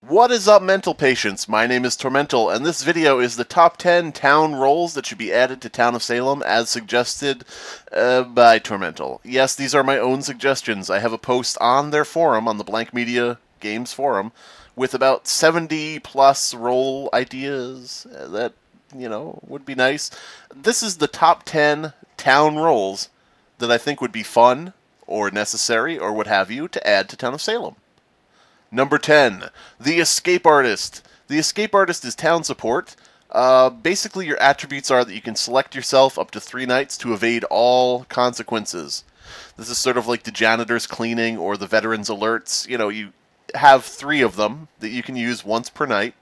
What is up, mental patients? My name is Tormental, and this video is the top 10 town roles that should be added to Town of Salem as suggested by Tormental. Yes, these are my own suggestions. I have a post on their forum, on the Blank Media Games forum, with about 70 plus role ideas that, would be nice. This is the top 10 town roles that I think would be fun, or necessary, or what have you, to add to Town of Salem. Number 10, the Escape Artist. The Escape Artist is town support. Basically, your attributes are that you can select yourself up to 3 nights to evade all consequences. This is sort of like the janitor's cleaning or the veteran's alerts. You have 3 of them that you can use once per night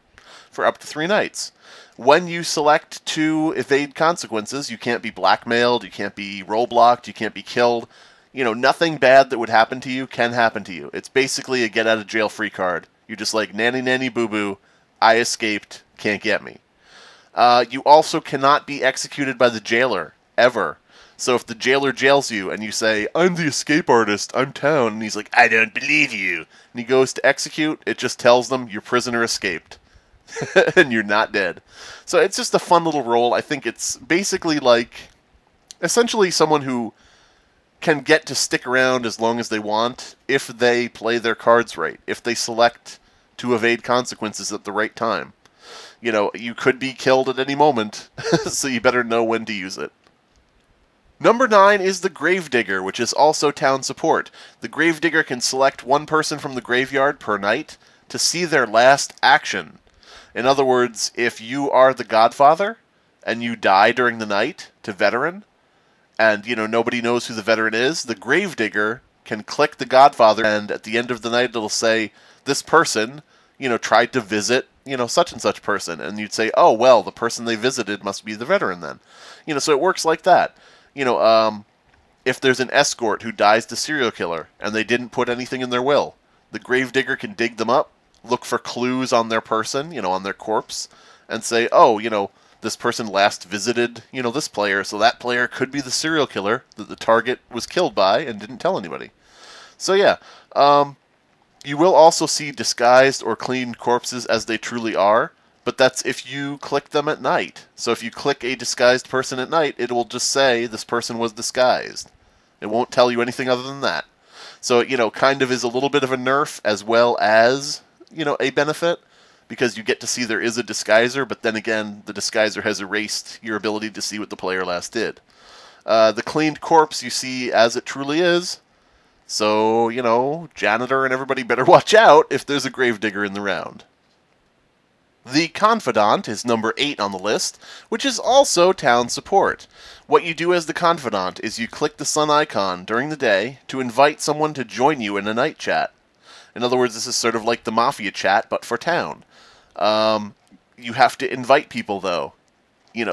for up to 3 nights. When you select to evade consequences, you can't be blackmailed, you can't be roadblocked, you can't be killed. Nothing bad that would happen to you can happen to you. It's basically a get-out-of-jail-free card. You're just like, nanny, nanny, boo-boo, I escaped, can't get me. You also cannot be executed by the jailer, ever. So if the jailer jails you and you say, I'm the escape artist, I'm town, and he's like, I don't believe you, and he goes to execute, it just tells them your prisoner escaped. And you're not dead. So it's just a fun little role. I think it's basically like, essentially someone who can get to stick around as long as they want if they play their cards right, if they select to evade consequences at the right time. You could be killed at any moment, so you better know when to use it. Number 9 is the Gravedigger, which is also town support. The Gravedigger can select one person from the graveyard per night to see their last action. In other words, if you are the Godfather and you die during the night to veteran, and, nobody knows who the veteran is, the Gravedigger can click the Godfather, and at the end of the night it'll say, this person, tried to visit, such and such person. And you'd say, oh, well, the person they visited must be the veteran then. So it works like that. If there's an escort who dies to serial killer, and they didn't put anything in their will, the Gravedigger can dig them up, look for clues on their person, on their corpse, and say, oh, this person last visited, this player, so that player could be the serial killer that the target was killed by and didn't tell anybody. So yeah, you will also see disguised or cleaned corpses as they truly are, but that's if you click them at night. So if you click a disguised person at night, it will just say this person was disguised. It won't tell you anything other than that. So it, kind of is a little bit of a nerf as well as, a benefit, because you get to see there is a disguiser, but then again, the disguiser has erased your ability to see what the player last did. The cleaned corpse you see as it truly is, so, janitor and everybody better watch out if there's a Gravedigger in the round. The Confidant is number 8 on the list, which is also town support. What you do as the Confidant is you click the sun icon during the day to invite someone to join you in a night chat. In other words, this is sort of like the Mafia chat, but for town. You have to invite people, though.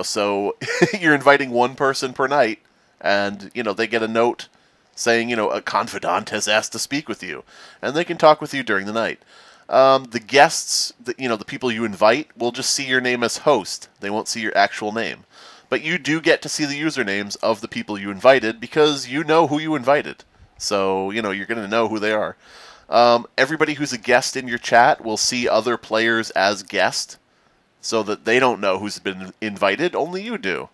So you're inviting one person per night, and, they get a note saying, a confidant has asked to speak with you, and they can talk with you during the night. The guests, the people you invite, will just see your name as host. They won't see your actual name. But you do get to see the usernames of the people you invited, because you know who you invited. So, you're going to know who they are. Everybody who's a guest in your chat will see other players as guest, so that they don't know who's been invited, only you do.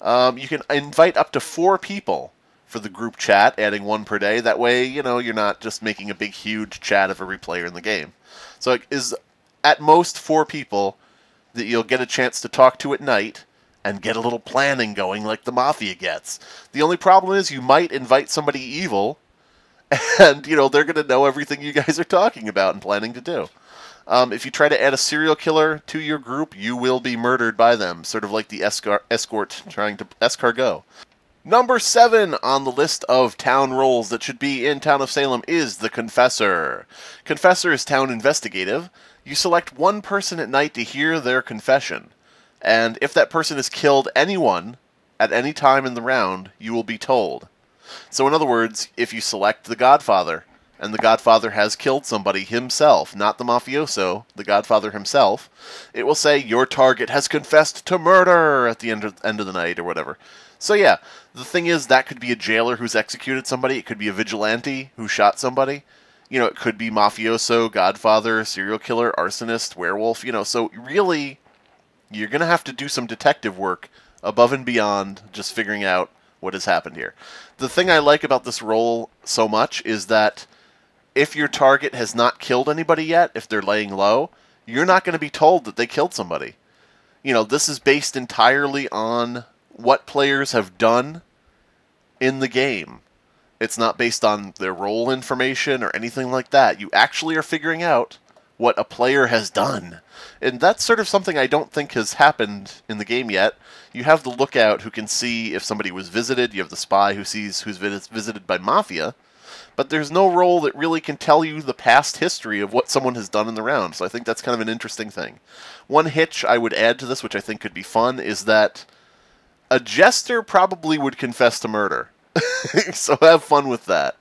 You can invite up to 4 people for the group chat, adding 1 per day. That way, you're not just making a big, huge chat of every player in the game. So it is at most 4 people that you'll get a chance to talk to at night, and get a little planning going like the Mafia gets. The only problem is you might invite somebody evil, and, they're going to know everything you guys are talking about and planning to do. If you try to add a serial killer to your group, you will be murdered by them, sort of like the escort trying to escargot. Number 7 on the list of town roles that should be in Town of Salem is the Confessor. Confessor is town investigative. You select one person at night to hear their confession, and if that person has killed anyone at any time in the round, you will be told. So in other words, if you select the Godfather, and the Godfather has killed somebody himself, not the mafioso, the Godfather himself, it will say, your target has confessed to murder at the end of the night, or whatever. So yeah, the thing is, that could be a jailer who's executed somebody, it could be a vigilante who shot somebody. You know, it could be mafioso, godfather, serial killer, arsonist, werewolf, you know, so really, you're going to have to do some detective work above and beyond just figuring out what has happened here. The thing I like about this role so much is that if your target has not killed anybody yet, if they're laying low, you're not going to be told that they killed somebody. You know, this is based entirely on what players have done in the game. It's not based on their role information or anything like that. You actually are figuring out what a player has done. And that's sort of something I don't think has happened in the game yet. You have the lookout who can see if somebody was visited. You have the spy who sees who's visited by mafia. But there's no role that really can tell you the past history of what someone has done in the round. So I think that's kind of an interesting thing. One hitch I would add to this, which I think could be fun, is that a jester probably would confess to murder. So have fun with that.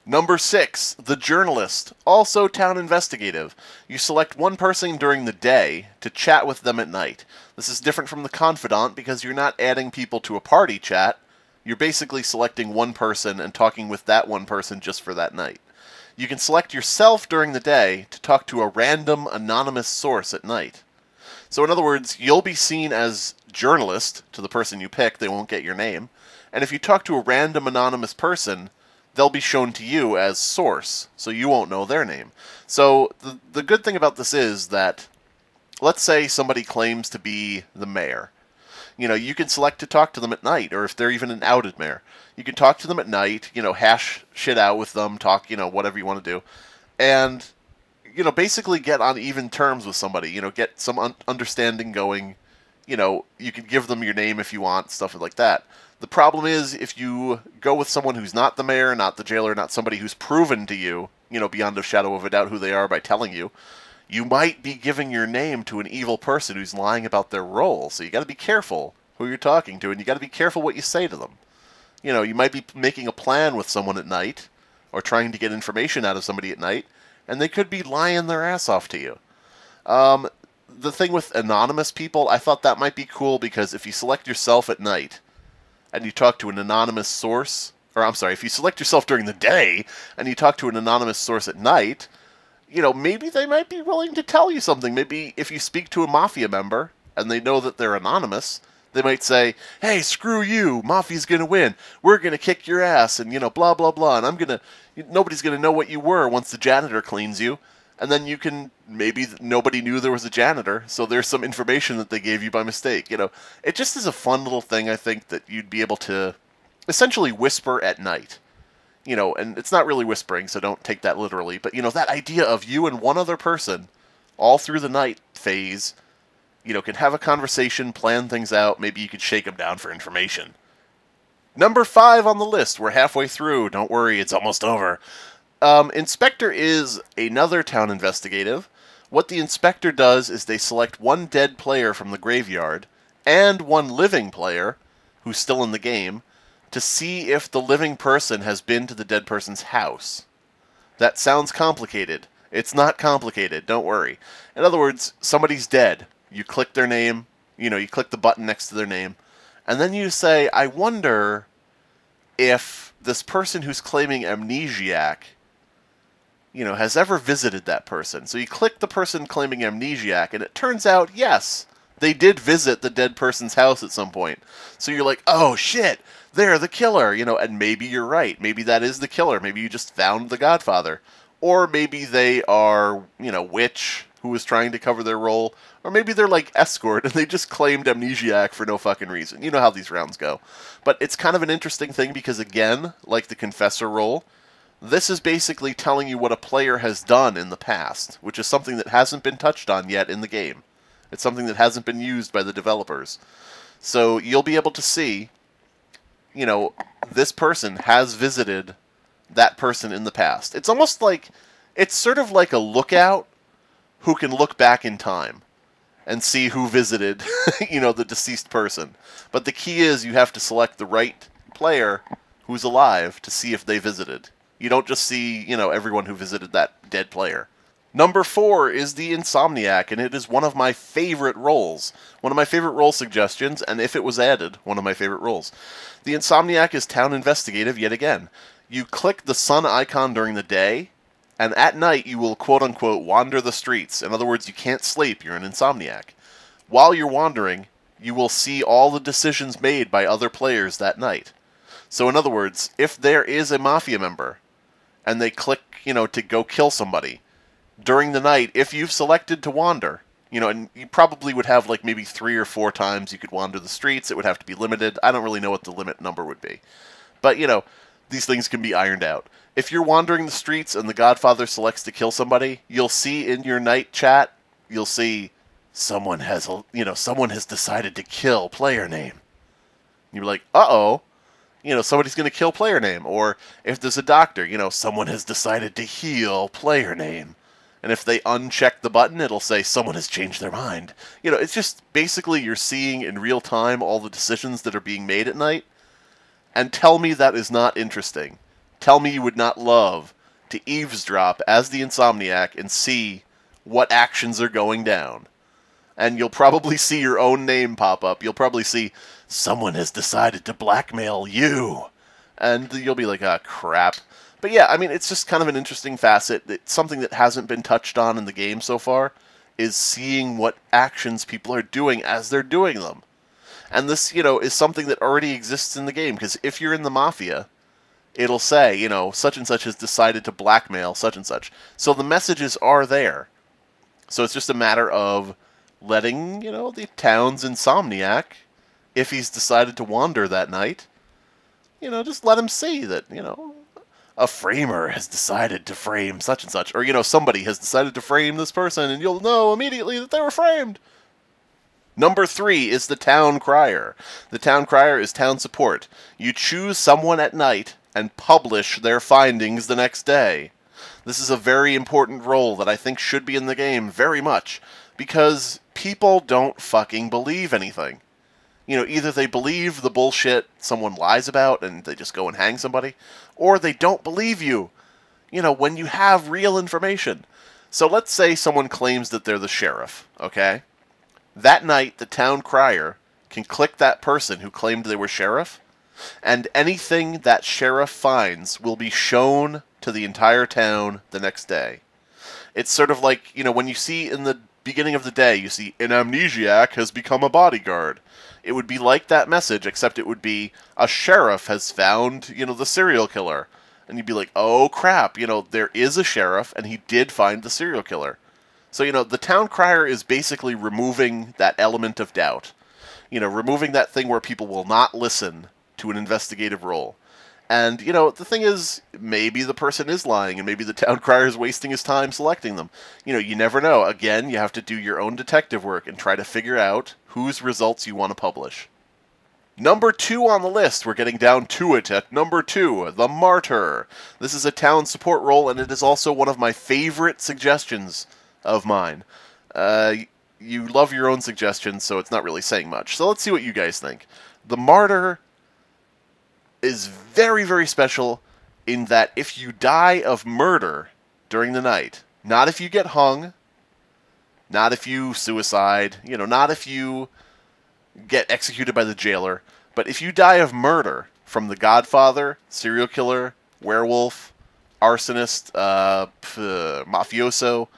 Number 6, the journalist, also town investigative. You select one person during the day to chat with them at night. This is different from the confidant because you're not adding people to a party chat. You're basically selecting one person and talking with that one person just for that night. You can select yourself during the day to talk to a random anonymous source at night. So in other words, you'll be seen as journalist to the person you pick. They won't get your name. And if you talk to a random anonymous person, they'll be shown to you as source, so you won't know their name. So the good thing about this is that, let's say somebody claims to be the mayor. You know, you can select to talk to them at night, or if they're even an outed mayor. You can talk to them at night, you know, hash shit out with them, talk, you know, whatever you want to do. And, you know, basically get on even terms with somebody, you know, get some understanding going. You know, you can give them your name if you want, stuff like that. The problem is, if you go with someone who's not the mayor, not the jailer, not somebody who's proven to you, you know, beyond a shadow of a doubt who they are by telling you, you might be giving your name to an evil person who's lying about their role. So you got to be careful who you're talking to, and you got to be careful what you say to them. You know, you might be making a plan with someone at night, or trying to get information out of somebody at night, and they could be lying their ass off to you. The thing with anonymous people, I thought that might be cool because if you select yourself at night, and you talk to an anonymous source, or I'm sorry, if you select yourself during the day and you talk to an anonymous source at night, you know, maybe they might be willing to tell you something. Maybe if you speak to a mafia member and they know that they're anonymous, they might say, hey, screw you, mafia's gonna win, we're gonna kick your ass, and, you know, blah, blah, blah, and nobody's gonna know what you were once the janitor cleans you. And then you can, maybe nobody knew there was a janitor, so there's some information that they gave you by mistake. You know, it just is a fun little thing, I think, that you'd be able to essentially whisper at night. You know, and it's not really whispering, so don't take that literally. But, you know, that idea of you and one other person, all through the night phase, you know, can have a conversation, plan things out. Maybe you could shake them down for information. Number 5 on the list. We're halfway through. Don't worry, it's almost over. Inspector is another town investigative. What the inspector does is they select one dead player from the graveyard and one living player, who's still in the game, to see if the living person has been to the dead person's house. That sounds complicated. It's not complicated, don't worry. In other words, somebody's dead. You click their name, you know, you click the button next to their name, and then you say, I wonder if this person who's claiming amnesiac, you know, has ever visited that person. So you click the person claiming amnesiac, and it turns out, yes, they did visit the dead person's house at some point. So you're like, oh shit, they're the killer, you know, and maybe you're right. Maybe that is the killer. Maybe you just found the Godfather. Or maybe they are, you know, witch who was trying to cover their role. Or maybe they're like escort and they just claimed amnesiac for no fucking reason. You know how these rounds go. But it's kind of an interesting thing because, again, like the Confessor role, this is basically telling you what a player has done in the past, which is something that hasn't been touched on yet in the game. It's something that hasn't been used by the developers. So you'll be able to see, you know, this person has visited that person in the past. It's almost like, it's sort of like a lookout who can look back in time and see who visited, you know, the deceased person. But the key is you have to select the right player who's alive to see if they visited. You don't just see, you know, everyone who visited that dead player. Number 4 is the Insomniac, and it is one of my favorite roles. One of my favorite role suggestions, and if it was added, one of my favorite roles. The Insomniac is town investigative yet again. You click the sun icon during the day, And at night, you will quote-unquote wander the streets. In other words, you can't sleep. You're an insomniac. While you're wandering, you will see all the decisions made by other players that night. So in other words, if there is a mafia member, and they click, to go kill somebody, during the night, if you've selected to wander, and you probably would have like maybe 3 or 4 times you could wander the streets. It would have to be limited. I don't really know what the limit number would be. But, these things can be ironed out. If you're wandering the streets and the Godfather selects to kill somebody, you'll see in your night chat, you'll see someone has decided to kill player name. You're like, uh-oh, somebody's going to kill player name. Or if there's a doctor, someone has decided to heal player name. And if they uncheck the button, it'll say someone has changed their mind. It's just basically you're seeing in real time all the decisions that are being made at night. And tell me that is not interesting. Tell me you would not love to eavesdrop as the Insomniac and see what actions are going down. And you'll probably see your own name pop up. You'll probably see, someone has decided to blackmail you. And you'll be like, ah, crap. But yeah, I mean, it's just kind of an interesting facet. It's something that hasn't been touched on in the game so far, is seeing what actions people are doing as they're doing them. And this, is something that already exists in the game, because if you're in the Mafia, it'll say, such and such has decided to blackmail such and such. So the messages are there. So it's just a matter of letting, the town's Insomniac, if he's decided to wander that night, just let him see that, a framer has decided to frame such and such. Or, somebody has decided to frame this person, and you'll know immediately that they were framed. Number 3 is the Town Crier. The Town Crier is town support. You choose someone at night and publish their findings the next day. This is a very important role that I think should be in the game very much, because people don't fucking believe anything. Either they believe the bullshit someone lies about and they just go and hang somebody, or they don't believe you, when you have real information. So let's say someone claims that they're the sheriff, okay? That night, the Town Crier can click that person who claimed they were sheriff, and anything that sheriff finds will be shown to the entire town the next day. It's sort of like, when you see in the beginning of the day, you see, an amnesiac has become a bodyguard. It would be like that message, except it would be, a sheriff has found, the serial killer. And you'd be like, oh crap, there is a sheriff, and he did find the serial killer. So, the Town Crier is basically removing that element of doubt. Removing that thing where people will not listen to an investigative role. And, the thing is, maybe the person is lying, and maybe the Town Crier is wasting his time selecting them. You never know. Again, you have to do your own detective work and try to figure out whose results you want to publish. Number 2 on the list, we're getting down to it at number 2, the Martyr. This is a town support role, and it is also one of my favorite suggestions of mine. You love your own suggestions, so it's not really saying much. So let's see what you guys think. The Martyr is very, very special in that if you die of murder during the night, not if you get hung, not if you suicide, not if you get executed by the jailer, but if you die of murder from the Godfather, serial killer, werewolf, arsonist, mafioso,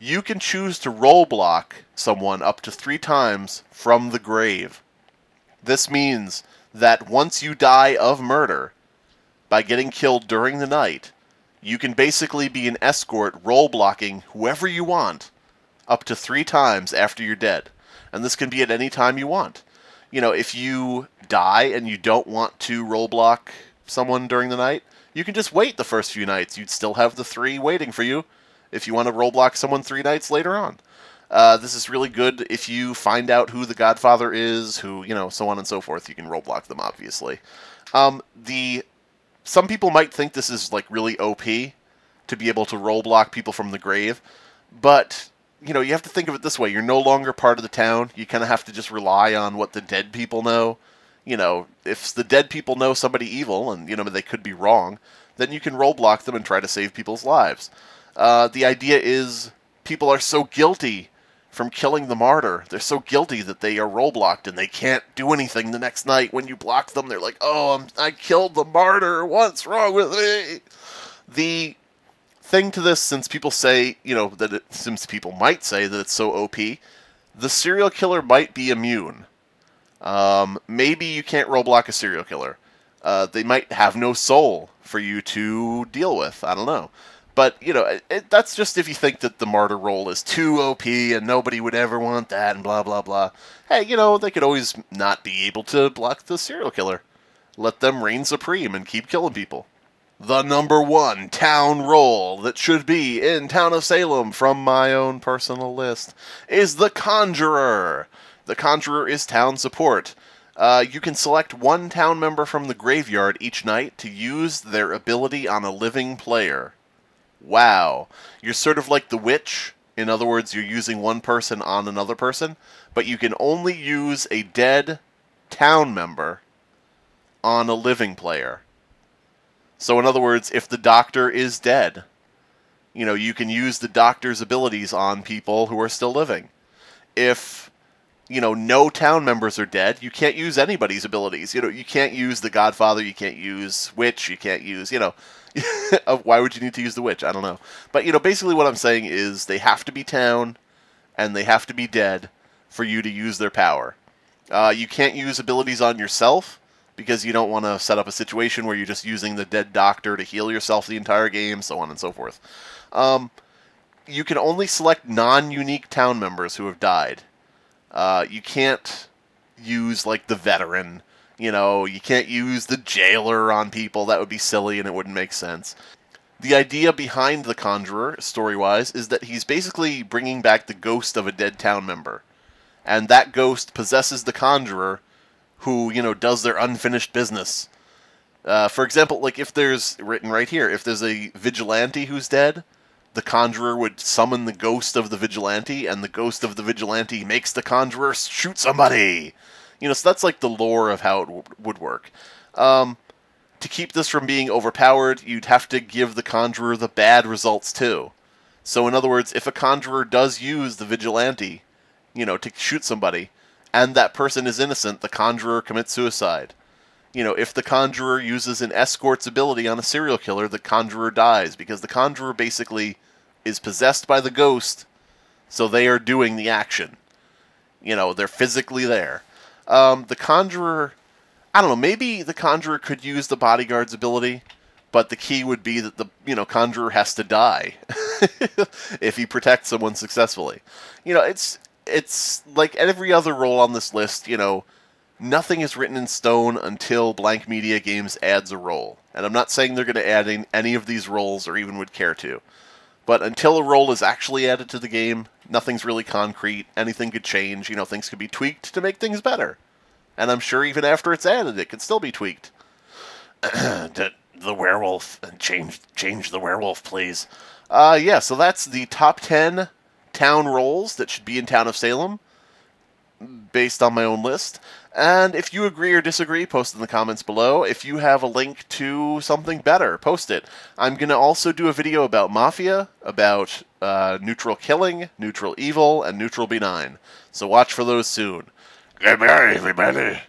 you can choose to role block someone up to 3 times from the grave. This means that once you die of murder, by getting killed during the night, you can basically be an escort role blocking whoever you want up to 3 times after you're dead. And this can be at any time you want. If you die and you don't want to role block someone during the night, you can just wait the first few nights. You'd still have the 3 waiting for you if you want to role block someone 3 nights later on. This is really good if you find out who the Godfather is, who, so on and so forth. You can role block them, obviously. Some people might think this is, really OP to be able to role block people from the grave, but, you have to think of it this way. You're no longer part of the town. You kind of have to just rely on what the dead people know. If the dead people know somebody evil, and, they could be wrong, then you can role block them and try to save people's lives. The idea is people are so guilty from killing the Martyr. They're so guilty that they are role blocked and they can't do anything the next night. When you block them, they're like, oh, I killed the Martyr. What's wrong with me? The thing to this, since people say, since people might say that it's so OP, the serial killer might be immune. Maybe you can't role block a serial killer. They might have no soul for you to deal with. I don't know. But, that's just if you think that the Martyr role is too OP and nobody would ever want that and blah, blah, blah. Hey, they could always not be able to block the serial killer. Let them reign supreme and keep killing people. The number 1 town role that should be in Town of Salem from my own personal list is the Conjurer. The Conjurer is town support. You can select 1 town member from the graveyard each night to use their ability on a living player. Wow. You're sort of like the witch. In other words, you're using one person on another person, but you can only use a dead town member on a living player. So in other words, if the doctor is dead, you can use the doctor's abilities on people who are still living. If, no town members are dead, you can't use anybody's abilities. You can't use the Godfather, you can't use Witch, you can't use, why would you need to use the Witch? I don't know. But, basically what I'm saying is they have to be town and they have to be dead for you to use their power. You can't use abilities on yourself, because you don't want to set up a situation where you're just using the dead doctor to heal yourself the entire game, so on and so forth. You can only select non-unique town members who have died. You can't use, like, the veteran. You can't use the jailer on people. That would be silly and it wouldn't make sense. The idea behind the Conjurer, story-wise, is that he's basically bringing back the ghost of a dead town member. And that ghost possesses the Conjurer, who, does their unfinished business. For example, like if there's, written right here, if there's a vigilante who's dead, the Conjurer would summon the ghost of the vigilante, and the ghost of the vigilante makes the Conjurer shoot somebody! So that's like the lore of how it would work. To keep this from being overpowered, you'd have to give the Conjurer the bad results too. So in other words, if a Conjurer does use the vigilante, to shoot somebody, and that person is innocent, the Conjurer commits suicide. If the Conjurer uses an escort's ability on a serial killer, the Conjurer dies, because the Conjurer basically is possessed by the ghost, so they are doing the action. They're physically there. The Conjurer, I don't know, maybe the Conjurer could use the bodyguard's ability, but the key would be that the, Conjurer has to die if he protects someone successfully. It's like every other role on this list, nothing is written in stone until Blank Media Games adds a role. And I'm not saying they're going to add in any of these roles or even would care to. But until a role is actually added to the game, nothing's really concrete. Anything could change. Things could be tweaked to make things better. And I'm sure even after it's added, it could still be tweaked. The werewolf, and change the werewolf, please. Yeah, so that's the top 10 town roles that should be in Town of Salem, based on my own list. And if you agree or disagree, post in the comments below. If you have a link to something better, post it. I'm going to also do a video about Mafia, about neutral killing, neutral evil, and neutral benign. So watch for those soon. Goodbye, everybody.